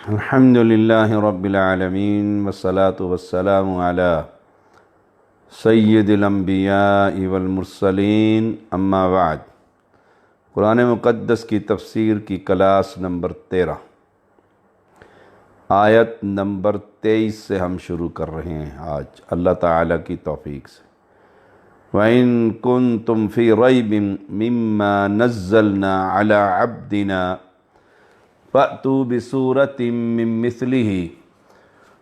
الحمد للہ رب العالمین والصلاة والسلام علی سید الانبیاء والمرسلین اما بعد۔ قرآن مقدس کی تفسیر کی کلاس نمبر 13 آیت نمبر 23 سے ہم شروع کر رہے ہیں آج اللہ تعالیٰ کی توفیق سے۔ وَإِن كُنتُمْ فِي رَيْبٍ مِّمَّا نَزَّلْنَا عَلَىٰ عَبْدِنَا فَأْتُوا بِسُورَةٍ مِّن مِّثْلِهِ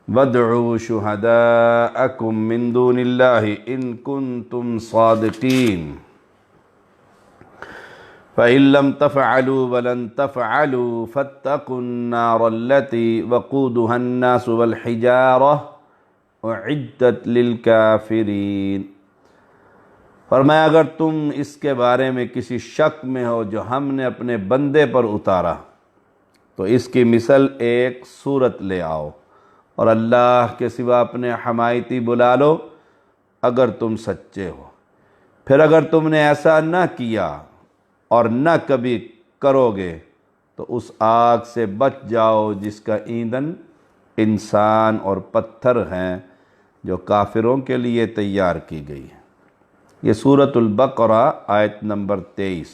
وَادْعُوا شُهَدَاءَكُم مِّن دُونِ اللَّهِ إِن كُنتُمْ صَادِقِينَ فَإِن لَّمْ تَفْعَلُوا وَلَن تَفْعَلُوا فَاتَّقُوا النَّارَ الَّتِي وَقُودُهَا النَّاسُ وَالْحِجَارَةُ أُعِدَّتْ لِلْكَافِرِينَ۔ فرمایا اگر تم اس کے بارے میں کسی شک میں ہو جو ہم نے اپنے بندے پر اتارا تو اس کی مثل ایک صورت لے آؤ اور اللہ کے سوا اپنے حمایتی بلا لو اگر تم سچے ہو۔ پھر اگر تم نے ایسا نہ کیا اور نہ کبھی کرو گے تو اس آگ سے بچ جاؤ جس کا ایندھن انسان اور پتھر ہیں جو کافروں کے لیے تیار کی گئی ہے۔ یہ سورۃ البقرہ آیت نمبر 23۔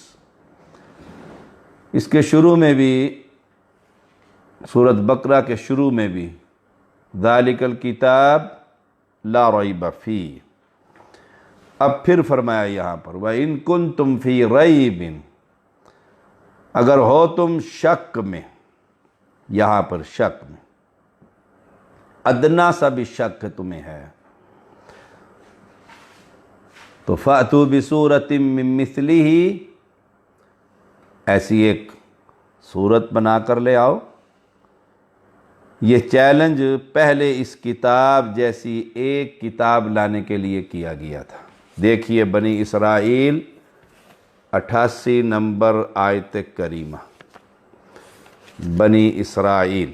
اس کے شروع میں بھی سورۃ بقرہ کے شروع میں بھی ذالک الکتاب لا ریب فیہ۔ اب پھر فرمایا یہاں پر وَإِن كُنتُمْ فِي رَيْبٍ، اگر ہو تم شک میں، یہاں پر شک میں ادنا سا بھی شک تمہیں ہے تو فَأْتُوا بِسُورَةٍ مِّن مِّثْلِهِ، ایسی ایک صورت بنا کر لے آؤ۔ یہ چیلنج پہلے اس کتاب جیسی ایک کتاب لانے کے لیے کیا گیا تھا۔ دیکھیے بنی اسرائیل 88 نمبر آیت کریمہ، بنی اسرائیل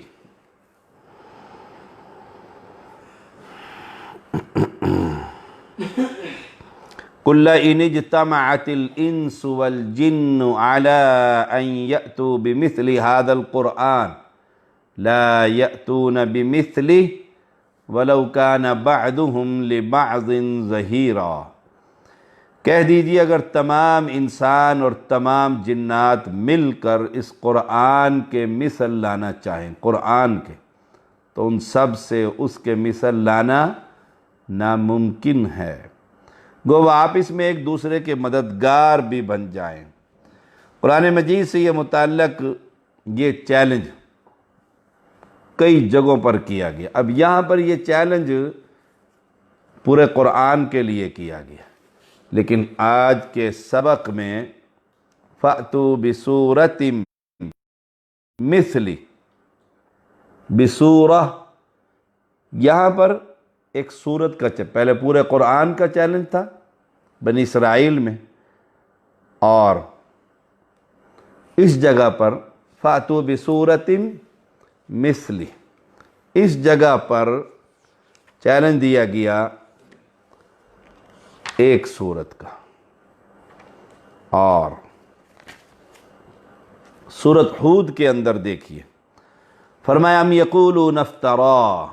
قُلْ إِنِ اجْتَمَعَتِ الْإِنسُ وَالْجِنُّ عَلَىٰ أَن يَأْتُوا بِمِثْلِ هَذَا الْقُرْآنِ لَا يَأْتُونَ بِمِثْلِهِ وَلَوْ كَانَ بَعْضُهُمْ لِبَعْضٍ ظَهِيرًا۔ کہہ دیجیے اگر تمام انسان اور تمام جنات مل کر اس قرآن کے مثل لانا چاہیں، قرآن کے، تو ان سب سے اس کے مثل لانا ناممکن ہے۔ گو وہ آپس میں ایک دوسرے کے مددگار بھی بن جائیں۔ قرآن مجید سے یہ متعلق یہ چیلنج کئی جگہوں پر کیا گیا۔ اب یہاں پر یہ چیلنج پورے قرآن کے لیے کیا گیا، لیکن آج کے سبق میں فَأْتُوا بِسُورَةٍ مِّثْلِ، بسورہ یہاں پر ایک سورت کا پہلے پورے قرآن کا چیلنج تھا بنی اسرائیل میں، اور اس جگہ پر فَأْتُوا بِسُورَةٍ مثلی، اس جگہ پر چیلنج دیا گیا ایک سورت کا۔ اور سورۃ ہود کے اندر دیکھیے فرمایا ام یقولون افترا،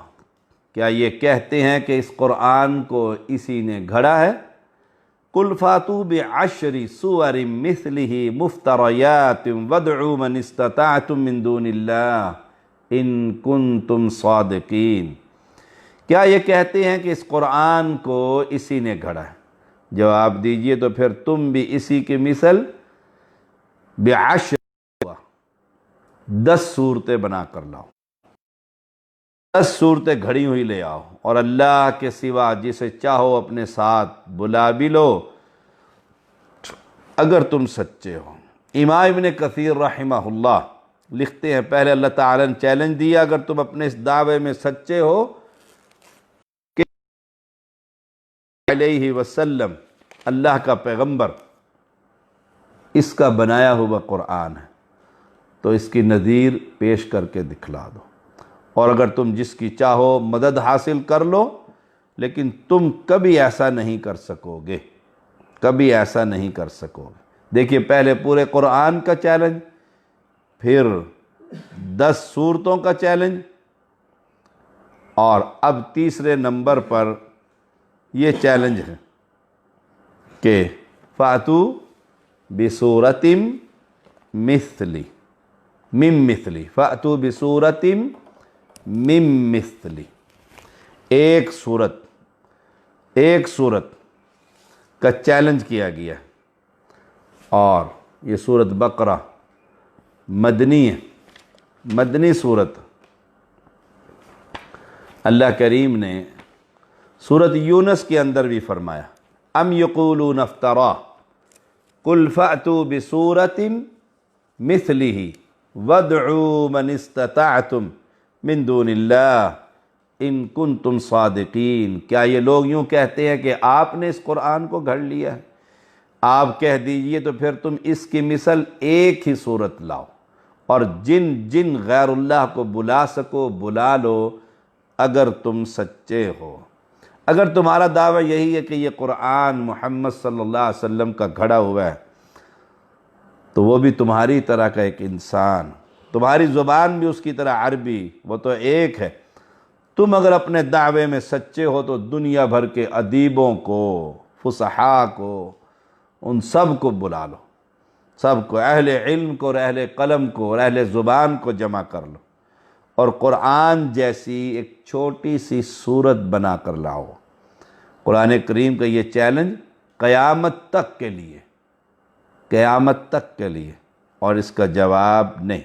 کیا یہ کہتے ہیں کہ اس قرآن کو اسی نے گھڑا ہے؟ قل فاتوا بعشر سور مثلہ مفتریات وادعوا من استطعتم من دون اللہ ان کنتم صادقین۔ کیا یہ کہتے ہیں کہ اس قرآن کو اسی نے گھڑا ہے؟ جواب دیجئے تو پھر تم بھی اسی کی مثل بعشر 10 صورتیں بنا کر لاؤ، 10 صورتیں گھڑی ہوئی لے آؤ، اور اللہ کے سوا جسے چاہو اپنے ساتھ بلا بھی لو اگر تم سچے ہو۔ امام ابن کثیر رحمہ اللہ لکھتے ہیں پہلے اللہ تعالیٰ نے چیلنج دیا اگر تم اپنے اس دعوے میں سچے ہو کہ علیہ وسلم اللہ کا پیغمبر اس کا بنایا ہوا قرآن ہے تو اس کی نظیر پیش کر کے دکھلا دو، اور اگر تم جس کی چاہو مدد حاصل کر لو، لیکن تم کبھی ایسا نہیں کر سکو گے، کبھی ایسا نہیں کر سکو گے۔ دیکھیے پہلے پورے قرآن کا چیلنج، پھر 10 سورتوں کا چیلنج، اور اب تیسرے نمبر پر یہ چیلنج ہے کہ فاتو بسورۃ مثلی من مثلی، فاتو بسورۃ من مثلی، ایک سورت کا چیلنج کیا گیا، اور یہ سورت بقرہ مدنی ہے، مدنی سورت۔ اللہ کریم نے سورت یونس کے اندر بھی فرمایا ام یقولون افترا قل فأتوا بسورۃ مثلہ وادعوا من استطعتم من دون اللہ ان کنتم صادقین۔ کیا یہ لوگ یوں کہتے ہیں کہ آپ نے اس قرآن کو گھڑ لیا ہے؟ آپ کہہ دیجئے تو پھر تم اس کی مثل ایک ہی صورت لاؤ، اور جن غیر اللہ کو بلا سکو بلا لو، اگر تم سچے ہو۔ اگر تمہارا دعویٰ یہی ہے کہ یہ قرآن محمد صلی اللہ علیہ وسلم کا گھڑا ہوا ہے، تو وہ بھی تمہاری طرح کا ایک انسان، تمہاری زبان بھی اس کی طرح عربی، وہ تو ایک ہے۔ تم اگر اپنے دعوے میں سچے ہو تو دنیا بھر کے ادیبوں کو، فصحاء کو، ان سب کو بلا لو، سب کو، اہل علم کو اور اہل قلم کو اور اہل زبان کو جمع کر لو، اور قرآن جیسی ایک چھوٹی سی سورت بنا کر لاؤ۔ قرآن کریم کا یہ چیلنج قیامت تک کے لیے، قیامت تک کے لیے، اور اس کا جواب نہیں۔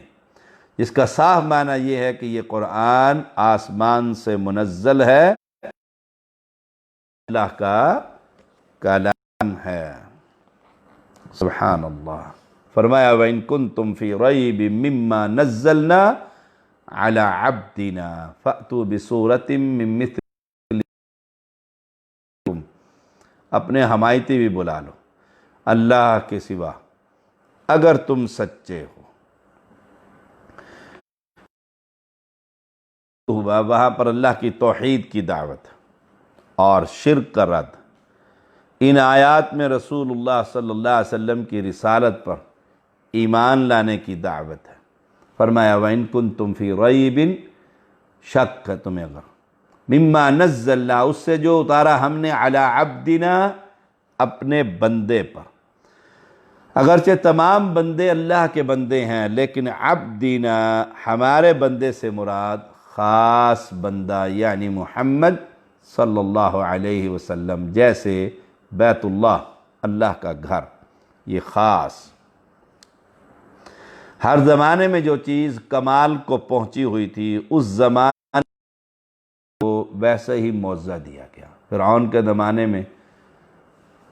اس کا صاف معنی یہ ہے کہ یہ قرآن آسمان سے منزل ہے، اللہ کا کلام ہے۔ سبحان اللہ۔ فرمایا وَإِن كُنتُمْ فِي رَيْبٍ مِّمَّا نَزَّلْنَا عَلَى عَبْدِنَا فَأْتُوا بِسُورَةٍ مِّن مِّثْلِهِ، اپنے حمایتی بھی بلا لو اللہ کے سوا اگر تم سچے ہو۔ وہاں پر اللہ کی توحید کی دعوت اور شرک کا رد۔ ان آیات میں رسول اللہ صلی اللہ علیہ وسلم کی رسالت پر ایمان لانے کی دعوت ہے۔ فرمایا وَإِن كُنتُمْ فِي رَيْبٍ، شک ہے تمہیں اگر، مما نزلنا، اس سے جو اتارا ہم نے، علی عبدنا، اپنے بندے پر۔ اگرچہ تمام بندے اللہ کے بندے ہیں، لیکن عبدنا، ہمارے بندے سے مراد خاص بندہ یعنی محمد صلی اللہ علیہ وسلم، جیسے بیت اللہ، اللہ کا گھر، یہ خاص۔ ہر زمانے میں جو چیز کمال کو پہنچی ہوئی تھی، اس زمانے کو ویسے ہی معجزہ دیا گیا۔ فرعون کے زمانے میں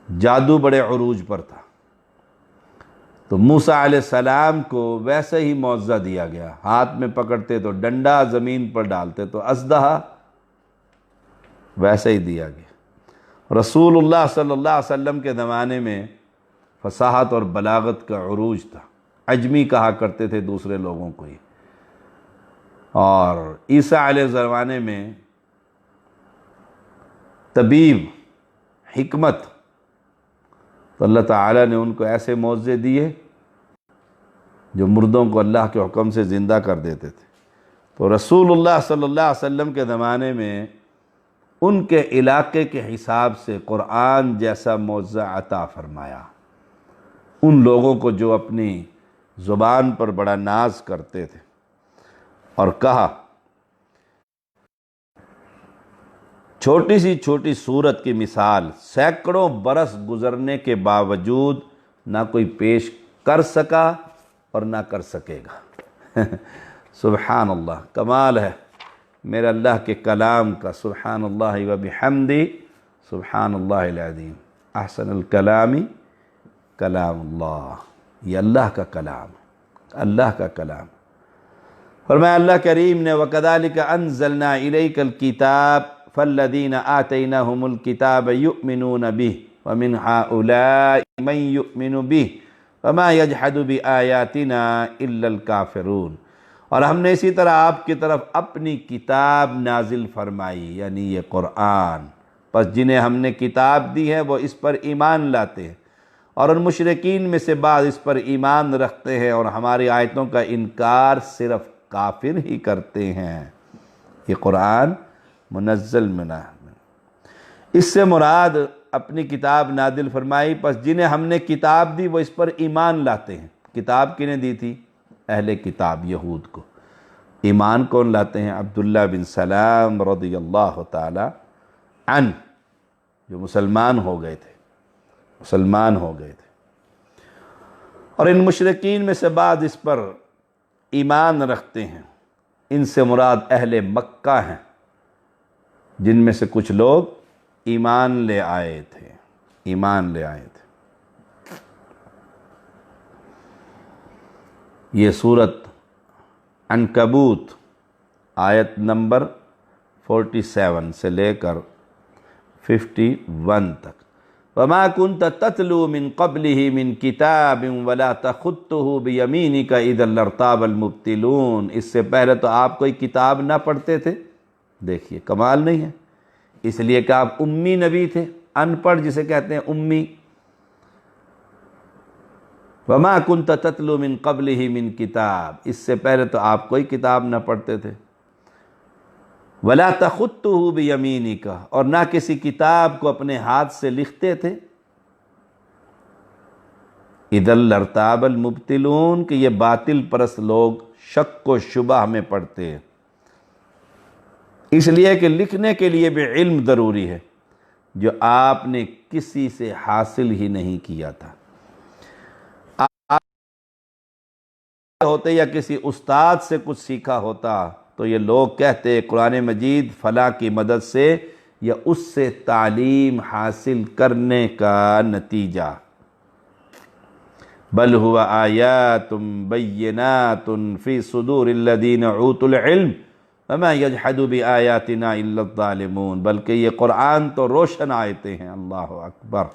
جادو بڑے عروج پر تھا، تو موسیٰ علیہ السلام کو ویسے ہی معجزہ دیا گیا، ہاتھ میں پکڑتے تو ڈنڈا، زمین پر ڈالتے تو اژدہا، ویسے ہی دیا گیا۔ رسول اللہ صلی اللہ علیہ وسلم کے زمانے میں فصاحت اور بلاغت کا عروج تھا، عجمی کہا کرتے تھے دوسرے لوگوں کو ہی۔ اور عیسیٰ علیہ زمانے میں طبیب، حکمت، تو اللہ تعالیٰ نے ان کو ایسے معجزے دیے جو مردوں کو اللہ کے حکم سے زندہ کر دیتے تھے۔ تو رسول اللہ صلی اللہ علیہ وسلم کے زمانے میں ان کے علاقے کے حساب سے قرآن جیسا معجزہ عطا فرمایا ان لوگوں کو جو اپنی زبان پر بڑا ناز کرتے تھے، اور کہا چھوٹی سی چھوٹی سورت کی مثال سینکڑوں برس گزرنے کے باوجود نہ کوئی پیش کر سکا اور نہ کر سکے گا۔ سبحان اللہ، کمال ہے میرے اللہ کے کلام کا۔ سبحان اللہ و بحمدہ، سبحان اللہ العظیم، احسن الکلام کلام اللہ۔ یہ اللہ کا کلام، اللہ کا کلام۔ فرمایا اللہ کریم نے وَكَذَلِكَ أَنزَلْنَا إِلَيْكَ الْكِتَابَ فَالَّذِينَ آتَيْنَاهُمُ الْكِتَابَ يُؤْمِنُونَ بِهِ وَمِنْ هَؤُلَاءِ مَنْ يُؤْمِنُ بِهِ وَمَا يَجْحَدُ بِآيَاتِنَا إِلَّا الْكَافِرُونَ۔ اور ہم نے اسی طرح آپ کی طرف اپنی کتاب نازل فرمائی، یعنی یہ قرآن، پس جنہیں ہم نے کتاب دی ہے وہ اس پر ایمان لاتے ہیں، اور ان مشرکین میں سے بعض اس پر ایمان رکھتے ہیں اور ہماری آیتوں کا انکار صرف کافر ہی کرتے ہیں۔ یہ قرآن منزل منا، اس سے مراد اپنی کتاب نازل فرمائی، پس جنہیں ہم نے کتاب دی وہ اس پر ایمان لاتے ہیں۔ کتاب کنہیں دی تھی؟ اہل کتاب یہود کو۔ ایمان کون لاتے ہیں؟ عبداللہ بن سلام رضی اللہ تعالی عنہ، جو مسلمان ہو گئے تھے، اور ان مشرکین میں سے بعض اس پر ایمان رکھتے ہیں۔ ان سے مراد اہل مکہ ہیں، جن میں سے کچھ لوگ ایمان لے آئے تھے۔ یہ سورت عنکبوت آیت نمبر 47 سے لے کر 51 تک۔ وَمَا كُنْتَ تَتْلُو مِن قَبْلِهِ مِن كِتَابٍ وَلَا تَخُطُّهُ بِيَمِينِكَ إِذًا لَارْتَابَ الْمُبْطِلُونَ، اس سے پہلے تو آپ کوئی کتاب نہ پڑھتے تھے۔ دیکھیے کمال نہیں ہے، اس لیے کہ آپ امی نبی تھے، ان پڑھ جسے کہتے ہیں امی۔ وَمَا كُنْتَ تَتْلُو مِن قَبْلِهِ مِن كِتَاب، اس سے پہلے تو آپ کوئی کتاب نہ پڑھتے تھے۔ وَلَا تَخُطُّهُ بِيَمِينِكَ، اور نہ کسی کتاب کو اپنے ہاتھ سے لکھتے تھے۔ اِذًا لَارْتَابَ الْمُبْطِلُونَ، کہ یہ باطل پرست لوگ شک و شبہ میں پڑتے ہیں، اس لیے کہ لکھنے کے لیے بھی علم ضروری ہے، جو آپ نے کسی سے حاصل ہی نہیں کیا تھا۔ آپ ہوتے یا کسی استاد سے کچھ سیکھا ہوتا تو یہ لوگ کہتے قرآن مجید فلاں کی مدد سے یا اس سے تعلیم حاصل کرنے کا نتیجہ۔ بل هو آیات بینات فی صدور الذین اوتوا العلم وما یجحد بآیاتنا الا الظالمون، بلکہ یہ قرآن تو روشن آیتیں ہیں، اللہ اکبر،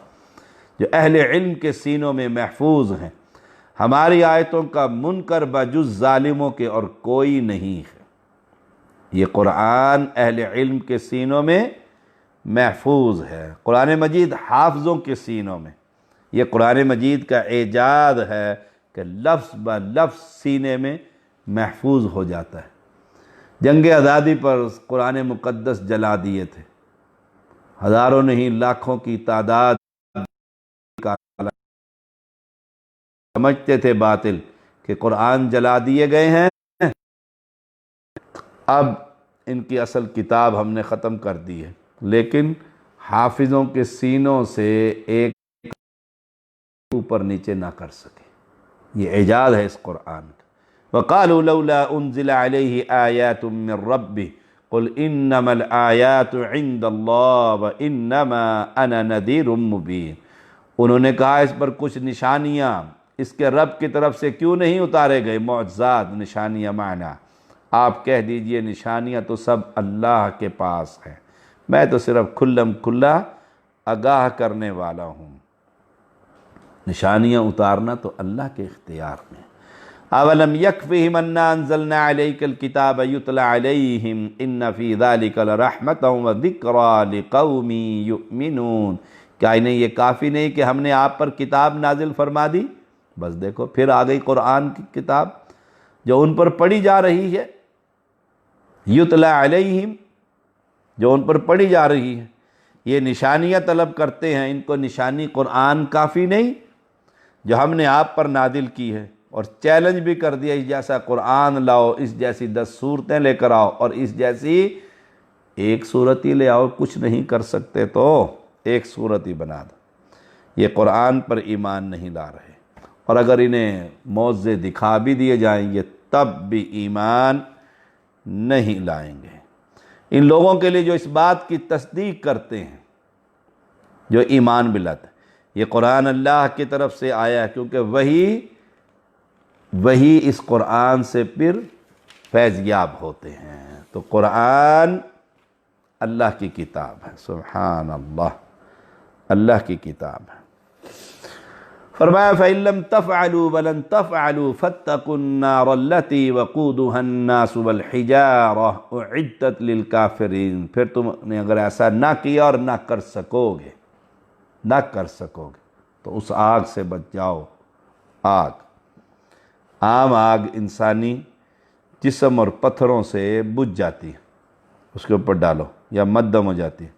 جو اہل علم کے سینوں میں محفوظ ہیں۔ ہماری آیتوں کا منکر بجز ظالموں کے اور کوئی نہیں ہے۔ یہ قرآن اہل علم کے سینوں میں محفوظ ہے، قرآن مجید حافظوں کے سینوں میں۔ یہ قرآن مجید کا اعجاز ہے کہ لفظ بہ لفظ سینے میں محفوظ ہو جاتا ہے۔ جنگ آزادی پر قرآن مقدس جلا دیے تھے، ہزاروں نہیں لاکھوں کی تعداد کا سمجھتے تھے باطل کہ قرآن جلا دیے گئے ہیں، اب ان کی اصل کتاب ہم نے ختم کر دی ہے، لیکن حافظوں کے سینوں سے ایک اوپر نیچے نہ کر سکے۔ یہ اعجاز ہے اس قرآن کا۔ وَقَالُوا لَوْلَا أُنزِلَ عَلَيْهِ آيَاتٌ مِّن رَّبِّهِ قُلْ إِنَّمَا الْآيَاتُ عِندَ اللَّهِ وَإِنَّمَا أَنَا نَذِيرٌ مُّبِينٌ، انہوں نے کہا اس پر کچھ نشانیاں اس کے رب کی طرف سے کیوں نہیں اتارے گئے؟ معجزات، نشانیاں معنی، آپ کہہ دیجئے نشانیاں تو سب اللہ کے پاس ہیں، میں تو صرف کھلم کھلا آگاہ کرنے والا ہوں۔ نشانیاں اتارنا تو اللہ کے اختیار میں۔ اولم یکفہم انا انزلنا علیک الکتاب یتلی علیہم ان فی ذلک لرحمۃ وذکری لقوم یؤمنون، کیا انہیں یہ کافی نہیں کہ ہم نے آپ پر کتاب نازل فرما دی؟ بس دیکھو پھر آ گئی قرآن کی کتاب جو ان پر پڑھی جا رہی ہے، یتلی علیہم، جو ان پر پڑھی جا رہی ہے۔ یہ نشانیاں طلب کرتے ہیں، ان کو نشانی قرآن کافی نہیں جو ہم نے آپ پر نازل کی ہے، اور چیلنج بھی کر دیا اس جیسا قرآن لاؤ، اس جیسی 10 صورتیں لے کر آؤ، اور اس جیسی ایک صورت ہی لے آؤ، کچھ نہیں کر سکتے تو ایک صورت ہی بنا دو۔ یہ قرآن پر ایمان نہیں لا رہے، اور اگر انہیں معجزے دکھا بھی دیے جائیں یہ تب بھی ایمان نہیں لائیں گے۔ ان لوگوں کے لیے جو اس بات کی تصدیق کرتے ہیں، جو ایمان بھی لاتے ہیں، یہ قرآن اللہ کی طرف سے آیا ہے، کیونکہ وہی اس قرآن سے پھر فیض یاب ہوتے ہیں۔ تو قرآن اللہ کی کتاب ہے، سبحان اللہ، اللہ کی کتاب ہے۔ فرمایا فَإِن لَّمْ تَفْعَلُوا وَلَن تَفْعَلُوا فَاتَّقُوا النَّارَ الَّتِي وَقُودُهَا النَّاسُ وَالْحِجَارَةُ أُعِدَّتْ لِلْكَافِرِينَ، پھر تم نے اگر ایسا نہ کیا اور نہ کر سکو گے، تو اس آگ سے بچ جاؤ۔ آگ، عام آگ انسانی جسم اور پتھروں سے بجھ جاتی ہے، اس کے اوپر ڈالو یا مدھم ہو جاتی ہے،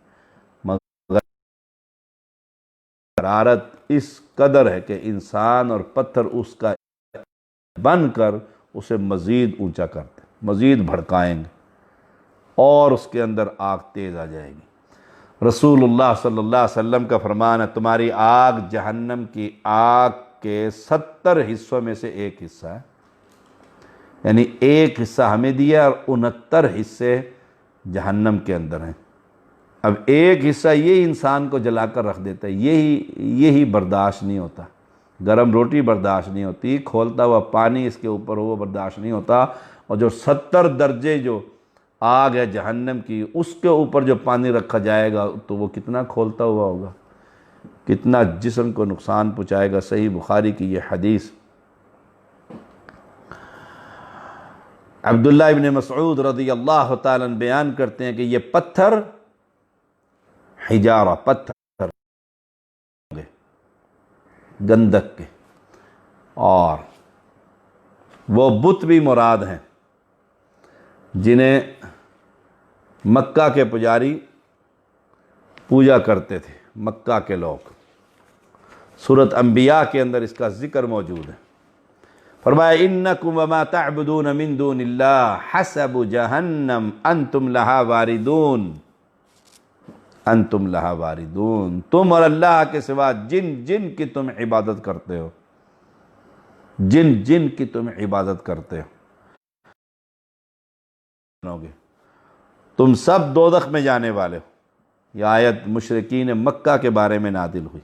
مگر حرارت اس قدر ہے کہ انسان اور پتھر اس کا بن کر اسے مزید اونچا کرتے، مزید بھڑکائیں گے اور اس کے اندر آگ تیز آ جائے گی۔ رسول اللہ صلی اللہ علیہ وسلم کا فرمان ہے تمہاری آگ جہنم کی آگ کے 70 حصوں میں سے ایک حصہ ہے، یعنی ایک حصہ ہمیں دیا اور 69 حصے جہنم کے اندر ہیں۔ اب ایک حصہ یہی انسان کو جلا کر رکھ دیتا ہے، یہی برداشت نہیں ہوتا، گرم روٹی برداشت نہیں ہوتی، کھولتا ہوا پانی اس کے اوپر وہ برداشت نہیں ہوتا، اور جو 70 درجے جو آگ ہے جہنم کی اس کے اوپر جو پانی رکھا جائے گا تو وہ کتنا کھولتا ہوا ہوگا، کتنا جسم کو نقصان پہنچائے گا۔ صحیح بخاری کی یہ حدیث۔ عبداللہ ابن مسعود رضی اللہ تعالیٰ عنہ بیان کرتے ہیں کہ یہ پتھر حجارہ، پتھر گندک کے، اور وہ بت بھی مراد ہیں جنہیں مکہ کے پجاری پوجا کرتے تھے، مکہ کے لوگ۔ سورۃ انبیاء کے اندر اس کا ذکر موجود ہے۔ فرمایا انکم وما تعبدون من دون اللہ حسب جہنم انتم لہا واردون، انتم لہا واردون، تم اور اللہ کے سوا جن کی تم عبادت کرتے ہو، جن کی تم عبادت کرتے ہو، تم سب دوزخ میں جانے والے ہو۔ یہ آیت مشرکین مکہ کے بارے میں نازل ہوئی۔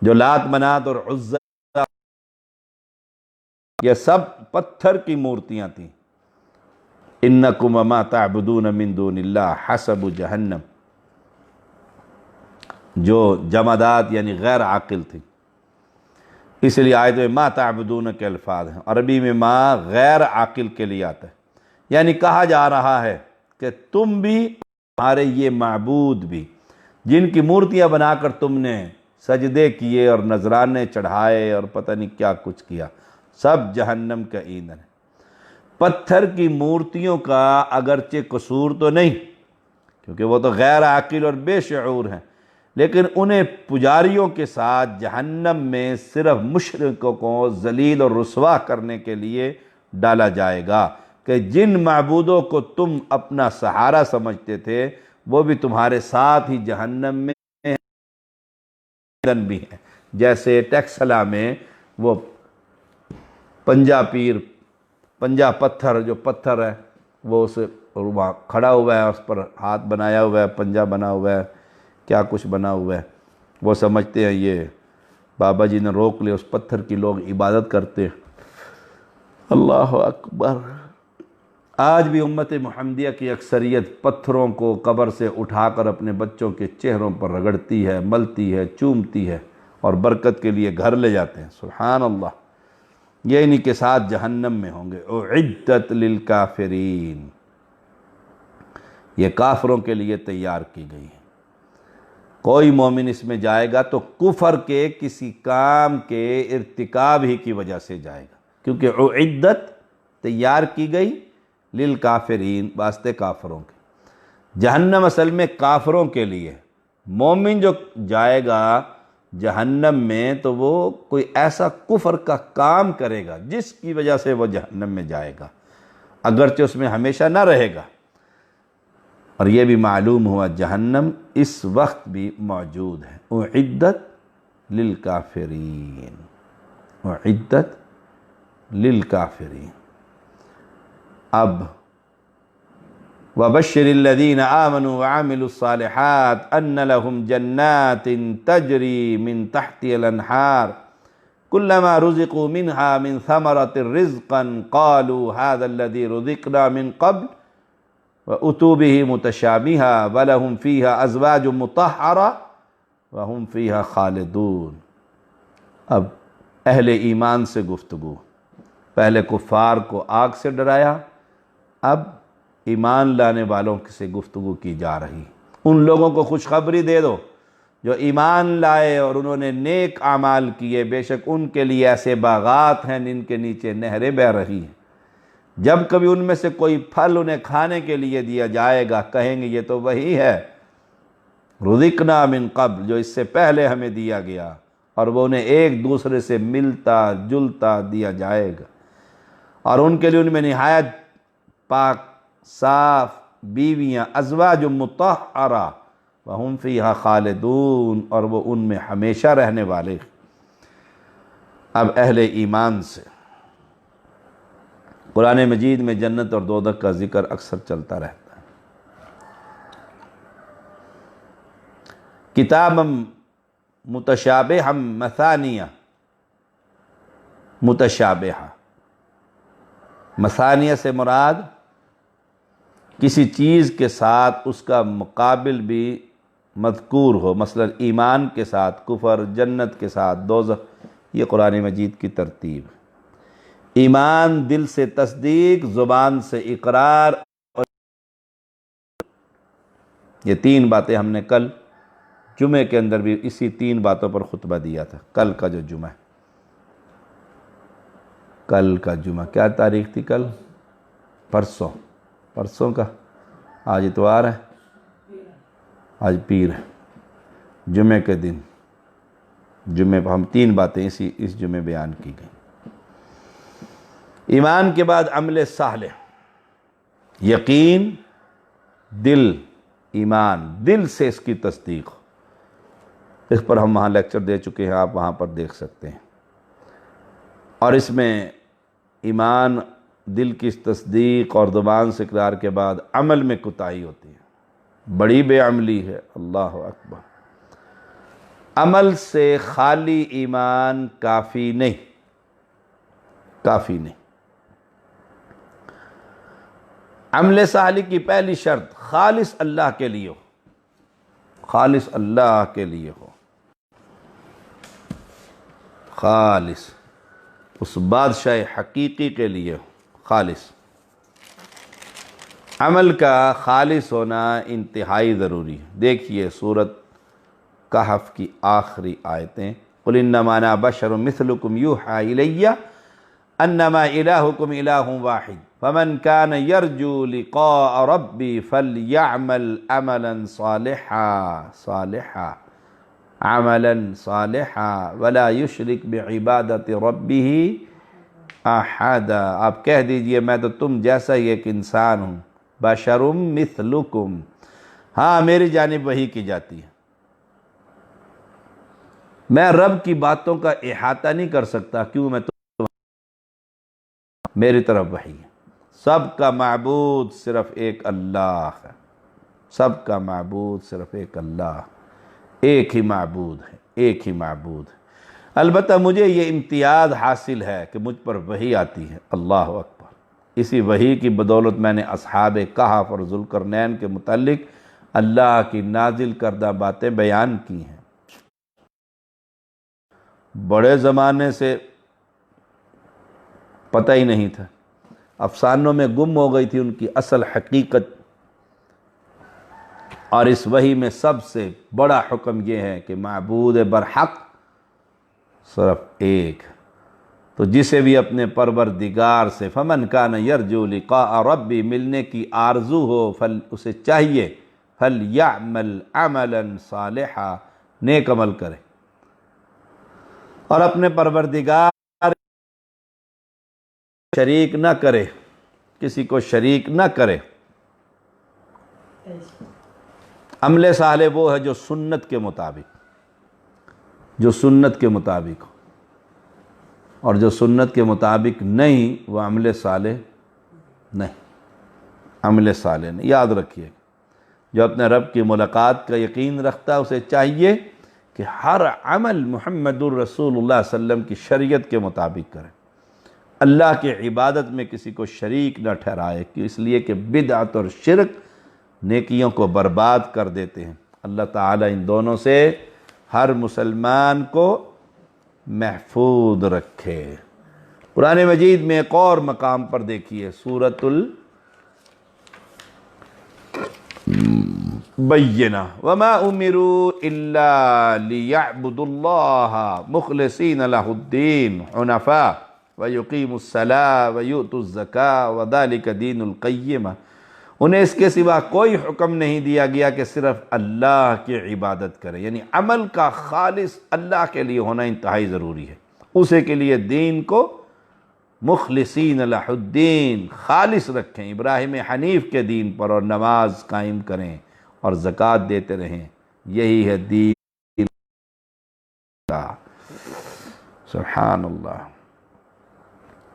جو لات منات اور عزا یہ سب پتھر کی مورتیاں تھیں۔ انکم وما تعبدون من دون اللہ حسب جہنم، جو جمادات یعنی غیر عاقل تھی، اس لیے آیت میں ما تعبدون کے الفاظ ہیں۔ عربی میں ما غیر عاقل کے لیے آتا ہے، یعنی کہا جا رہا ہے کہ تم بھی، تمہارے یہ معبود بھی، جن کی مورتیاں بنا کر تم نے سجدے کیے اور نذرانے چڑھائے اور پتہ نہیں کیا کچھ کیا، سب جہنم کا ایندھن ہے۔ پتھر کی مورتیوں کا اگرچہ قصور تو نہیں، کیونکہ وہ تو غیر عاقل اور بے شعور ہیں، لیکن انہیں پجاریوں کے ساتھ جہنم میں صرف مشرکوں کو ذلیل اور رسوا کرنے کے لیے ڈالا جائے گا کہ جن معبودوں کو تم اپنا سہارا سمجھتے تھے وہ بھی تمہارے ساتھ ہی جہنم میں بھی ہیں۔ جیسے ٹیکسلا میں وہ پنجا پیر، پنجا پتھر، جو پتھر ہے وہ اسے وہاں کھڑا ہوا ہے، اس پر ہاتھ بنایا ہوا ہے، پنجا بنا ہوا ہے، کیا کچھ بنا ہوا ہے، وہ سمجھتے ہیں یہ بابا جی نے روک لے، اس پتھر کی لوگ عبادت کرتے ہیں۔ اللہ اکبر۔ آج بھی امت محمدیہ کی اکثریت پتھروں کو قبر سے اٹھا کر اپنے بچوں کے چہروں پر رگڑتی ہے، ملتی ہے، چومتی ہے اور برکت کے لیے گھر لے جاتے ہیں۔ سبحان اللہ۔ یہ انہی کے ساتھ جہنم میں ہوں گے۔ اعدت للکافرین، یہ کافروں کے لیے تیار کی گئی ہے۔ کوئی مومن اس میں جائے گا تو کفر کے کسی کام کے ارتکاب ہی کی وجہ سے جائے گا، کیونکہ اعدت تیار کی گئی للکافرین، واسطے کافروں کے۔ جہنم اصل میں کافروں کے لیے، مومن جو جائے گا جہنم میں تو وہ کوئی ایسا کفر کا کام کرے گا جس کی وجہ سے وہ جہنم میں جائے گا، اگرچہ اس میں ہمیشہ نہ رہے گا۔ اور یہ بھی معلوم ہوا جہنم اس وقت بھی موجود ہے۔ اعدت للکافرین، اعدت للکافرین۔ اب وَبَشِّرِ الَّذِينَ آمَنُوا وَعَمِلُوا الصَّالِحَاتِ أَنَّ لَهُمْ جَنَّاتٍ تَجْرِي مِن تَحْتِهَا الْأَنْهَارُ كُلَّمَا رُزِقُوا مِنْهَا مِن ثَمَرَةٍ رِزْقًا قَالُوا هَذَا الَّذِي رُزِقْنَا مِن قَبْلُ وَأُتُوا بِهِ مُتَشَابِهًا وَلَهُمْ فِيهَا أَزْوَاجٌ مُطَهَّرَةٌ وَهُمْ فِيهَا خَالِدُونَ۔ اب اہل ایمان سے گفتگو، پہلے کفار کو آگ سے ڈرایا، اب ایمان لانے والوں سے گفتگو کی جا رہی۔ ان لوگوں کو خوشخبری دے دو جو ایمان لائے اور انہوں نے نیک اعمال کیے، بے شک ان کے لیے ایسے باغات ہیں جن کے نیچے نہریں بہہ رہی ہیں۔ جب کبھی ان میں سے کوئی پھل انہیں کھانے کے لیے دیا جائے گا، کہیں گے یہ تو وہی ہے رزقنا من قبل، جو اس سے پہلے ہمیں دیا گیا، اور وہ انہیں ایک دوسرے سے ملتا جلتا دیا جائے گا، اور ان کے لیے ان میں نہایت پاک صاف بیویاں، ازواج مطہرہ وہم فیہا خالدون، اور وہ ان میں ہمیشہ رہنے والے۔ اب اہل ایمان سے قرآن مجید میں جنت اور دوزخ کا ذکر اکثر چلتا رہتا ہے۔ کتاب متشابہ مثانیہ، متشابہہ، مثانیہ سے مراد کسی چیز کے ساتھ اس کا مقابل بھی مذکور ہو، مثلا ایمان کے ساتھ کفر، جنت کے ساتھ دوزخ، یہ قرآن مجید کی ترتیب ہے۔ ایمان دل سے تصدیق، زبان سے اقرار، اور یہ تین باتیں ہم نے کل جمعے کے اندر بھی اسی تین باتوں پر خطبہ دیا تھا۔ کل کا جو جمعہ ہے، کل کا جمعہ کیا تاریخ تھی؟ کل پرسوں کا، آج اتوار ہے، آج پیر ہے، جمعے کے دن جمعے پر ہم تین باتیں اس جمعے بیان کی گئی۔ ایمان کے بعد عمل صالح، یقین، دل، ایمان، دل سے اس کی تصدیق، اس پر ہم وہاں لیکچر دے چکے ہیں، آپ وہاں پر دیکھ سکتے ہیں۔ اور اس میں ایمان، دل کی تصدیق اور زبان سے اقرار کے بعد عمل میں کوتاہی ہوتی ہے، بڑی بے عملی ہے۔ اللہ اکبر! عمل سے خالی ایمان کافی نہیں، کافی نہیں۔ عمل صالح کی پہلی شرط خالص اللہ کے لیے ہو، خالص اللہ کے لیے ہو، خالص اس بادشاہ حقیقی کے لیے ہو، خالص۔ عمل کا خالص ہونا انتہائی ضروری ہے۔ دیکھیے سورۃ کہف کی آخری آیتیں، قُلْ إِنَّمَا أَنَا بَشَرٌ مِثْلُكُمْ يُوحَىٰ إِلَيَّ أَنَّمَا إِلَٰهُكُمْ إِلَٰهٌ وَاحِدٌ فَمَنْ كَانَ يَرْجُو لِقَاءَ رَبِّهِ فَلْيَعْمَلْ عَمَلًا صَالِحًا عَمَلًا صَالِحًا وَلَا يُشْرِكْ بِعِبَادَةِ رَبِّهِ أَحَدًا۔ آپ کہہ دیجئے میں تو تم جیسا ہی ایک انسان ہوں، بشر مثلکم، ہاں میری جانب وحی کی جاتی ہے، میں رب کی باتوں کا احاطہ نہیں کر سکتا، کیوں؟ میں تو میری طرف وحی ہے۔ سب کا معبود صرف ایک اللہ ہے، سب کا معبود صرف ایک اللہ، ایک ہی معبود ہے، ایک ہی معبود ہے۔ البتہ مجھے یہ امتیاز حاصل ہے کہ مجھ پر وحی آتی ہے، اللہ اکبر۔ اسی وحی کی بدولت میں نے اصحاب کہف اور ذوالقرنین کے متعلق اللہ کی نازل کردہ باتیں بیان کی ہیں۔ بڑے زمانے سے پتہ ہی نہیں تھا، افسانوں میں گم ہو گئی تھی ان کی اصل حقیقت، اور اس وحی میں سب سے بڑا حکم یہ ہے کہ معبود برحق صرف ایک، تو جسے بھی اپنے پروردگار سے فمن کان یرجو لقاء ربی، ملنے کی آرزو ہو، اسے چاہیے فلیعمل عملا صالحا، نیک عمل کرے، اور اپنے پروردگار شریک نہ کرے، کسی کو شریک نہ کرے۔ عمل صالح وہ ہے جو سنت کے مطابق، جو سنت کے مطابق ہو، اور جو سنت کے مطابق نہیں وہ عمل صالح نہیں، عمل صالح نہیں۔ یاد رکھیے، جو اپنے رب کی ملاقات کا یقین رکھتا ہے اسے چاہیے کہ ہر عمل محمد الرسول اللہ صلی اللہ علیہ وسلم کی شریعت کے مطابق کرے، اللہ کی عبادت میں کسی کو شریک نہ ٹھہرائے، اس لیے کہ بدعت اور شرک نیکیوں کو برباد کر دیتے ہیں۔ اللہ تعالیٰ ان دونوں سے ہر مسلمان کو محفوظ رکھے۔ قرآن مجید میں ایک اور مقام پر دیکھیے، سورۃ بینہ وما امروا الا لیعبدوا اللہ مخلصین لہ الدین حنفاء ویقیموا الصلاۃ ویؤتوا الزکاۃ وذلک دین القیمہ، انہیں اس کے سوا کوئی حکم نہیں دیا گیا کہ صرف اللہ کی عبادت کریں، یعنی عمل کا خالص اللہ کے لیے ہونا انتہائی ضروری ہے، اسے کے لیے دین کو مخلصین لہ الدین خالص رکھیں، ابراہیم حنیف کے دین پر، اور نماز قائم کریں اور زکوٰۃ دیتے رہیں، یہی ہے دین کا۔ سبحان اللہ۔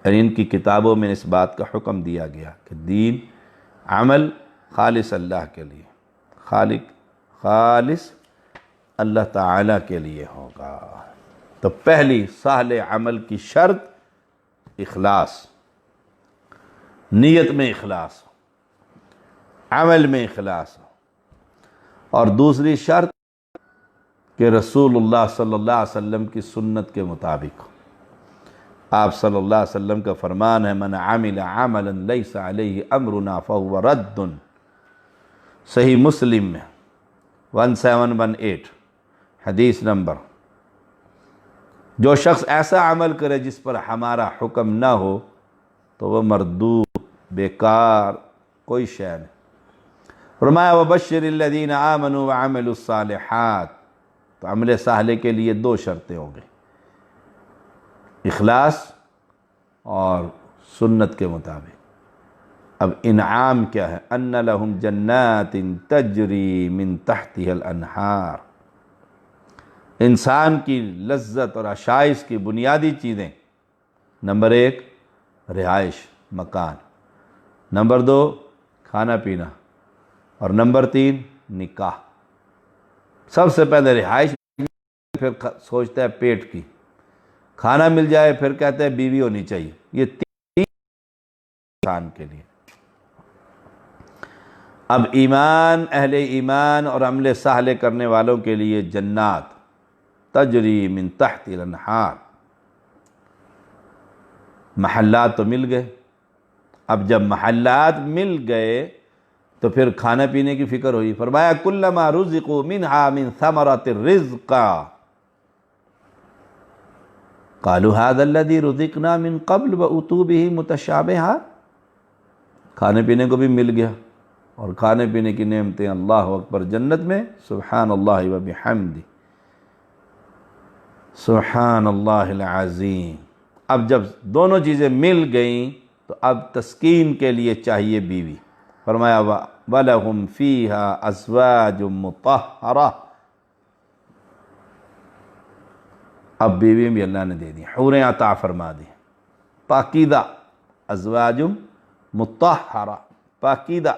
اور ان کی کتابوں میں اس بات کا حکم دیا گیا کہ دین عمل خالص اللہ کے لیے، خالص اللہ تعالیٰ کے لیے ہوگا۔ تو پہلی صالح عمل کی شرط اخلاص، نیت میں اخلاص ہو، عمل میں اخلاص ہو، اور دوسری شرط کہ رسول اللہ صلی اللہ علیہ وسلم کی سنت کے مطابق ہو۔ آپ صلی اللہ علیہ وسلم کا فرمان ہے من عمل عملا لیس علیہ امرنا فہو رد، صحیح مسلم میں 1718 حدیث نمبر، جو شخص ایسا عمل کرے جس پر ہمارا حکم نہ ہو تو وہ مردود، بیکار، کوئی شے نہیں۔ فرمایا وبشر الذین آمنوا وعملوا الصالحات، تو عمل صالح کے لیے دو شرطیں ہوں گی، اخلاص اور سنت کے مطابق۔ اب انعام کیا ہے؟ ان لہم جنات تجری من تحتها الانہار، انسان کی لذت اور عشائش کی بنیادی چیزیں، نمبر 1 رہائش مکان، نمبر 2 کھانا پینا، اور نمبر 3 نکاح۔ سب سے پہلے رہائش، پھر سوچتا ہے پیٹ کی، کھانا مل جائے پھر کہتے ہیں بیوی ہونی چاہیے، یہ 3 انسان کے لیے۔ اب ایمان، اہل ایمان اور عمل صالح کرنے والوں کے لیے جنات تجری من تحت الانہار، محلات تو مل گئے۔ اب جب محلات مل گئے تو پھر کھانا پینے کی فکر ہوئی۔ فرمایا کلما رزقوا منہا من ثمرۃ رزقا قالوا هذا الذي رزقنا من قبل واتوا به متشابہا، کھانے پینے کو بھی مل گیا، اور کھانے پینے کی نعمتیں اللہ اکبر جنت میں، سبحان اللہ وبحمدہ، سبحان اللہ العظیم۔ اب جب دونوں چیزیں مل گئیں تو اب تسکین کے لیے چاہیے بیوی۔ فرمایا وَلَهُمْ فِيهَا أَزْوَاجٌ مُطَهَّرَةٌ، اب بیوی بھی اللہ نے دے دی، حوریں عطا فرما دی، پاکیدہ، ازواج مطہرہ، پاکیدہ،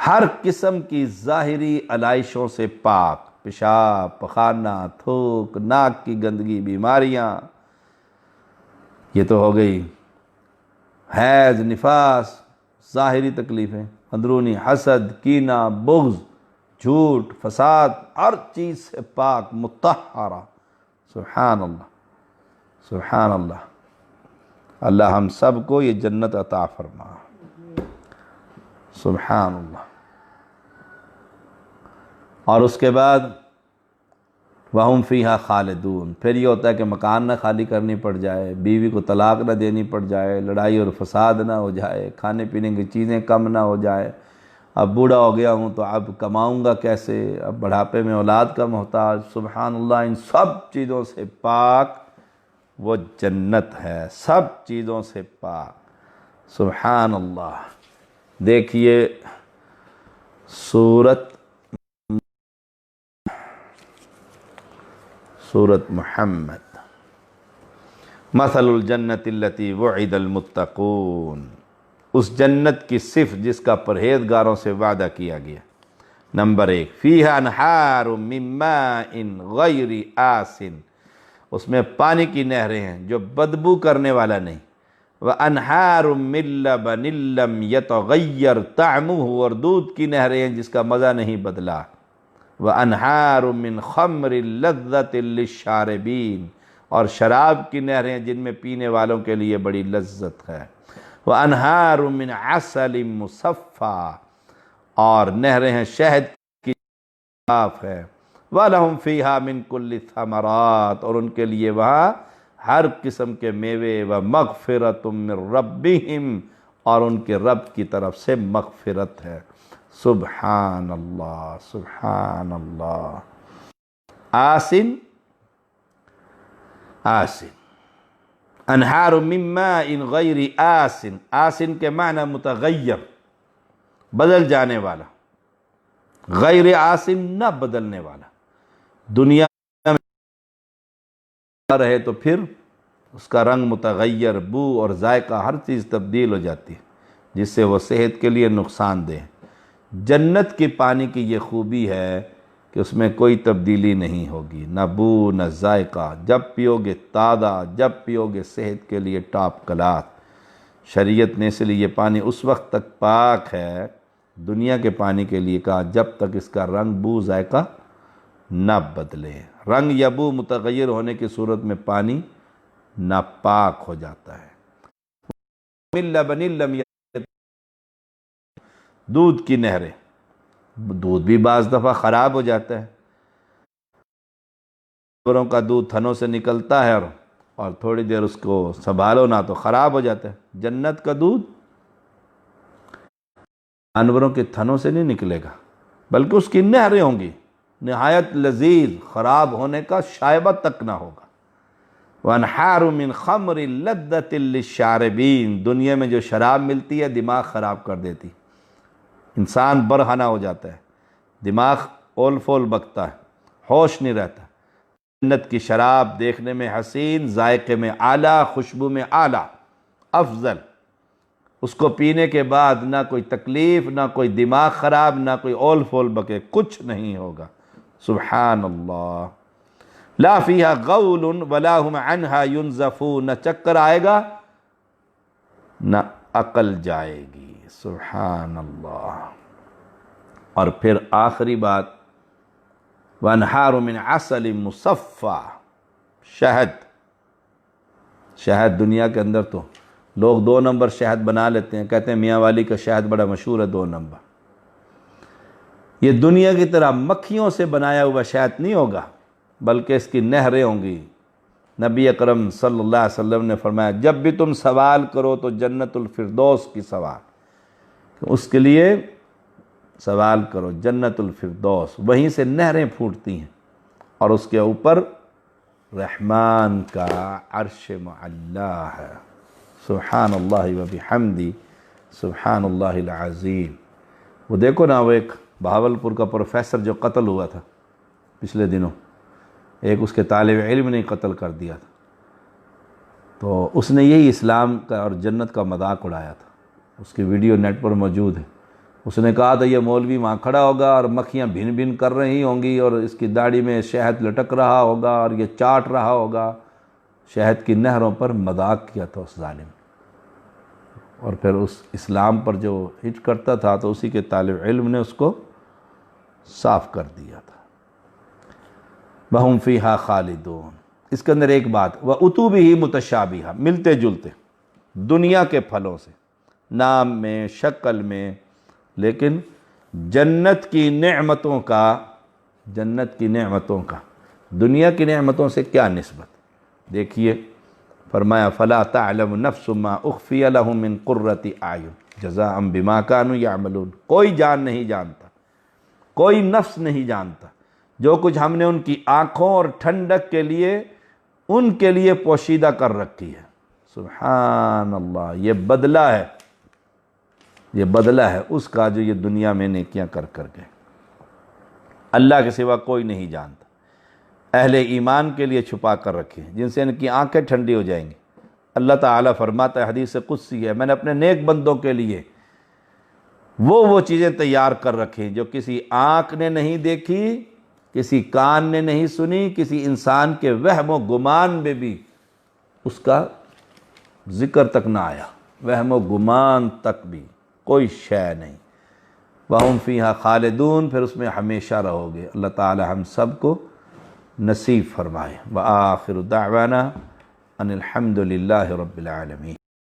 ہر قسم کی ظاہری علائشوں سے پاک، پیشاب، پخانہ، تھوک، ناک کی گندگی، بیماریاں، یہ تو ہو گئی حیض، نفاس، ظاہری تکلیفیں، اندرونی حسد، کینہ، بغض، جھوٹ، فساد، ہر چیز سے پاک، مطہرہ۔ سبحان اللہ، سبحان اللہ۔ اللہ ہم سب کو یہ جنت عطا فرما، سبحان اللہ۔ اور اس کے بعد وَهُمْ فِيهَا خَالِدُونَ، پھر یہ ہوتا ہے کہ مکان نہ خالی کرنی پڑ جائے، بیوی کو طلاق نہ دینی پڑ جائے، لڑائی اور فساد نہ ہو جائے، کھانے پینے کی چیزیں کم نہ ہو جائے، اب بوڑھا ہو گیا ہوں تو اب کماؤں گا کیسے، اب بڑھاپے میں اولاد کا محتاج، سبحان اللہ، ان سب چیزوں سے پاک وہ جنت ہے، سب چیزوں سے پاک، سبحان اللہ۔ دیکھیے سورۃ محمد، مثل الجنت التی وعد المتقون، اس جنت کی صفت جس کا پرہیزگاروں سے وعدہ کیا گیا۔ نمبر 1 فیہا انہار من ماء غیر آسن، اس میں پانی کی نہریں ہیں جو بدبو کرنے والا نہیں، وانہار من لبن لم یتغیر طعمہ، اور دودھ کی نہریں ہیں جس کا مزہ نہیں بدلا، وانہار من خمر لذۃ للشاربین، اور شراب کی نہریں جن میں پینے والوں کے لیے بڑی لذت ہے، وانہار من عسل مصفی، اور نہریں ہیں شہد کی صاف ہے۔ وَلَهُمْ فِيهَا مِن كُلِّ الثَّمَرَاتِ، اور ان کے لیے وہاں ہر قسم کے میوے، وَمَغْفِرَةٌ مِّن رَبِّهِمْ، اور ان کے رب کی طرف سے مغفرت ہے۔ سبحان اللہ، سبحان اللہ۔ آسن، آسن، انہار من ماء غیر آسن، آسن کے معنی متغیر، بدل جانے والا، غیر آسن نہ بدلنے والا۔ دنیا میں رہے تو پھر اس کا رنگ متغیر، بو اور ذائقہ ہر چیز تبدیل ہو جاتی ہے، جس سے وہ صحت کے لیے نقصان دہ ہے۔ جنت کی پانی کی یہ خوبی ہے کہ اس میں کوئی تبدیلی نہیں ہوگی، نہ بو نہ ذائقہ، جب پیو گے تازہ، جب پیو گے صحت کے لیے ٹاپ کلاس۔ شریعت نے اس لیے یہ پانی اس وقت تک پاک ہے، دنیا کے پانی کے لیے کہا جب تک اس کا رنگ، بو، ذائقہ نہ بدلے۔ رنگ یا بو متغیر ہونے کی صورت میں پانی ناپاک ہو جاتا ہے۔ من لبن لم یتغیر، دودھ کی نہریں، دودھ بھی بعض دفعہ خراب ہو جاتا ہے، جانوروں کا دودھ تھنوں سے نکلتا ہے اور تھوڑی دیر اس کو سنبھالو نہ تو خراب ہو جاتا ہے۔ جنت کا دودھ جانوروں کے تھنوں سے نہیں نکلے گا، بلکہ اس کی نہریں ہوں گی، نہایت لذیذ، خراب ہونے کا شائبہ تک نہ ہوگا۔ وَانْحَارٌ مِّنْ خَمْرٍ لَذَّةٍ لِّلشَّارِبِينَ، دنیا میں جو شراب ملتی ہے دماغ خراب کر دیتی، انسان برہنہ ہو جاتا ہے، دماغ اول فول بکتا ہے، ہوش نہیں رہتا۔ جنت کی شراب دیکھنے میں حسین، ذائقے میں اعلیٰ، خوشبو میں اعلیٰ، افضل، اس کو پینے کے بعد نہ کوئی تکلیف، نہ کوئی دماغ خراب، نہ کوئی اول فول بکے، کچھ نہیں ہوگا۔ سبحان اللہ۔ لا فیہا غول ولا ہم عنہا ینزفون، نہ چکر آئے گا نہ عقل جائے گی۔ سبحان اللہ۔ اور پھر آخری بات، وانہار من عسل مصفی، شہد، شہد دنیا کے اندر تو لوگ 2 نمبر شہد بنا لیتے ہیں، کہتے ہیں میاں والی کا شہد بڑا مشہور ہے 2 نمبر۔ یہ دنیا کی طرح مکھیوں سے بنایا ہوا شہد نہیں ہوگا، بلکہ اس کی نہریں ہوں گی۔ نبی اکرم صلی اللہ علیہ وسلم نے فرمایا جب بھی تم سوال کرو تو جنت الفردوس کی سوال، اس کے لیے سوال کرو، جنت الفردوس، وہیں سے نہریں پھوٹتی ہیں، اور اس کے اوپر رحمان کا عرش معلیٰ ہے۔ سبحان اللہ و بحمدہ، سبحان اللہ العظیم۔ وہ دیکھو نا، وہ ایک بہاولپور کا پروفیسر جو قتل ہوا تھا پچھلے دنوں، ایک اس کے طالب علم نے قتل کر دیا تھا، تو اس نے یہی اسلام کا اور جنت کا مذاق اڑایا تھا، اس کی ویڈیو نیٹ پر موجود ہے۔ اس نے کہا تھا یہ مولوی وہاں کھڑا ہوگا اور مکھیاں بھن بھن کر رہی ہوں گی، اور اس کی داڑھی میں شہد لٹک رہا ہوگا اور یہ چاٹ رہا ہوگا۔ شہد کی نہروں پر مذاق کیا تھا اس ظالم، اور پھر اس اسلام پر جو ہٹ کرتا تھا تو اسی کے طالب علم نے اس کو صاف کر دیا تھا۔ وَهُمْ فِيهَا خَالِدُونَ۔ اس کے اندر ایک بات، وَأُتُوبِهِ مُتَشَابِهَةً، ملتے جلتے دنیا کے پھلوں سے، نام میں، شکل میں، لیکن جنت کی نعمتوں کا، جنت کی نعمتوں کا دنیا کی نعمتوں سے کیا نسبت؟ دیکھیے فرمایا فَلَا تَعْلَمُ نَفْسٌ مَا أُخْفِيَ لَهُم مِّن قُرَّةِ أَعْيُنٍ جَزَاءً بِمَا كَانُوا يَعْمَلُونَ۔ کوئی جان نہیں جانتا، کوئی نفس نہیں جانتا جو کچھ ہم نے ان کی آنکھوں اور ٹھنڈک کے لیے ان کے لیے پوشیدہ کر رکھی ہے۔ سبحان اللہ۔ یہ بدلہ ہے، یہ بدلہ ہے اس کا جو یہ دنیا میں نیکیاں کر کر گئے۔ اللہ کے سوا کوئی نہیں جانتا۔ اہل ایمان کے لیے چھپا کر رکھے جن سے ان کی آنکھیں ٹھنڈی ہو جائیں گی۔ اللہ تعالیٰ فرماتا ہے، حدیث قدسی ہے، میں نے اپنے نیک بندوں کے لیے وہ چیزیں تیار کر رکھی جو کسی آنکھ نے نہیں دیکھی، کسی کان نے نہیں سنی، کسی انسان کے وہم و گمان میں بھی اس کا ذکر تک نہ آیا، وہم و گمان تک بھی کوئی شے نہیں۔ وَهُمْ فِيهَا خَالِدُونَ، پھر اس میں ہمیشہ رہو گے۔ اللہ تعالی ہم سب کو نصیب فرمائے۔ وآخر دعوانا ان الحمد للہ رب العالمین۔